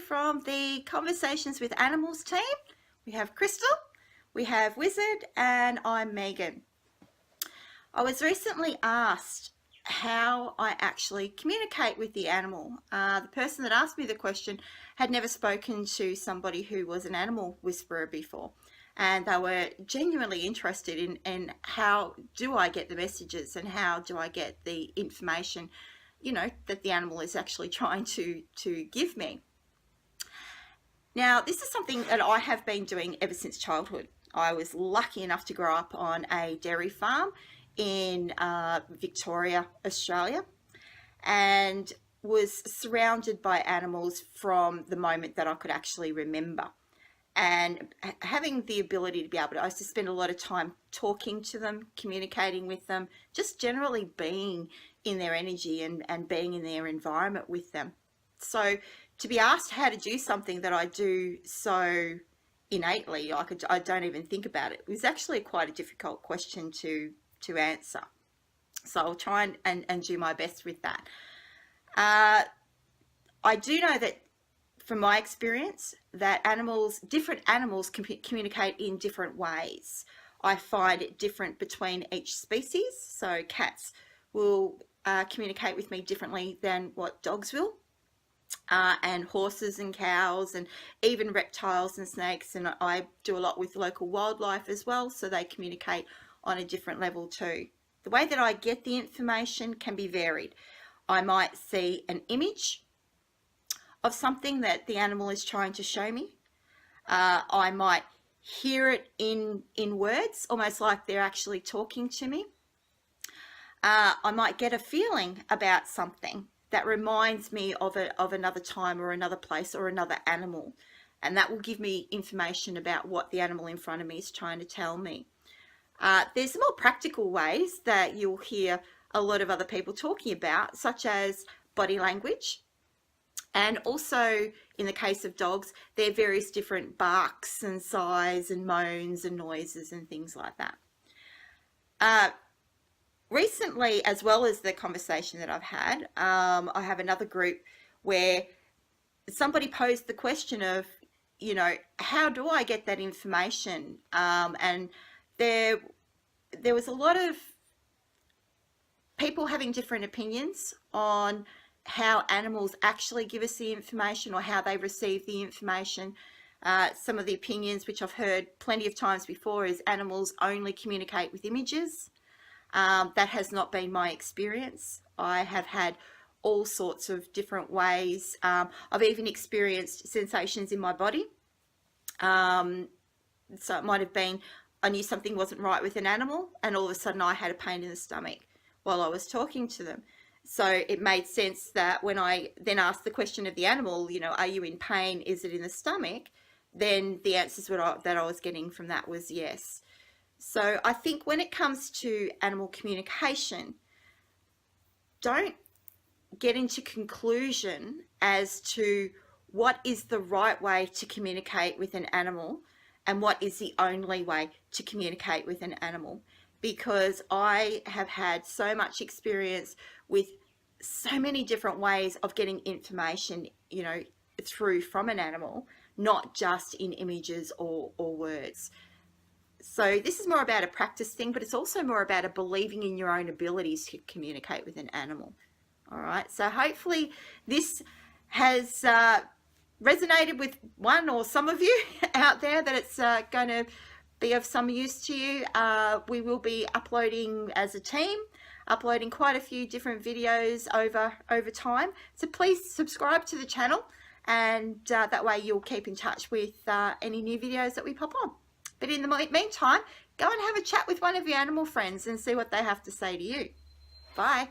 from the Conversations with Animals team. We have Crystal, we have Wizard, and I'm Megan. I was recently asked how I actually communicate with the animal. The person that asked me the question had never spoken to somebody who was an animal whisperer before, and they were genuinely interested in how do I get the messages and how do I get the information, you know, that the animal is actually trying to give me. Now, this is something that I have been doing ever since childhood. I was lucky enough to grow up on a dairy farm in Victoria, Australia, and was surrounded by animals from the moment that I could actually remember. And having the ability to be able to, I used to spend a lot of time talking to them, communicating with them, just generally being in their energy and being in their environment with them. So to be asked how to do something that I do so innately, I don't even think about it, was actually quite a difficult question to answer. So I'll try and do my best with that. I do know that from my experience that different animals communicate in different ways. I find it different between each species. So cats will communicate with me differently than what dogs will. And horses and cows and even reptiles and snakes, and I do a lot with local wildlife as well, so they communicate on a different level too. The way that I get the information can be varied. I might see an image of something that the animal is trying to show me. I might hear it in words, almost like they're actually talking to me. I might get a feeling about something that reminds me of another time or another place or another animal, and that will give me information about what the animal in front of me is trying to tell me. There's more practical ways that you'll hear a lot of other people talking about, such as body language, and also in the case of dogs, there are various different barks and sighs and moans and noises and things like that. Recently, as well as the conversation that I've had, I have another group where somebody posed the question of, you know, how do I get that information? And there was a lot of people having different opinions on how animals actually give us the information or how they receive the information. Some of the opinions, which I've heard plenty of times before, is animals only communicate with images. That has not been my experience. I have had all sorts of different ways. I've even experienced sensations in my body. So it might have been I knew something wasn't right with an animal, and all of a sudden I had a pain in the stomach while I was talking to them. So it made sense that when I then asked the question of the animal, you know, are you in pain? Is it in the stomach? Then the answers that I was getting from that was yes. So I think when it comes to animal communication, don't get into conclusion as to what is the right way to communicate with an animal and what is the only way to communicate with an animal, because I have had so much experience with so many different ways of getting information, you know, through from an animal, not just in images or words. So this is more about a practice thing, but it's also more about a believing in your own abilities to communicate with an animal. All right, so hopefully this has resonated with one or some of you out there, that it's going to be of some use to you. We will be uploading as a team, uploading quite a few different videos over time. So please subscribe to the channel, and that way you'll keep in touch with any new videos that we pop on. But in the meantime, go and have a chat with one of your animal friends and see what they have to say to you. Bye.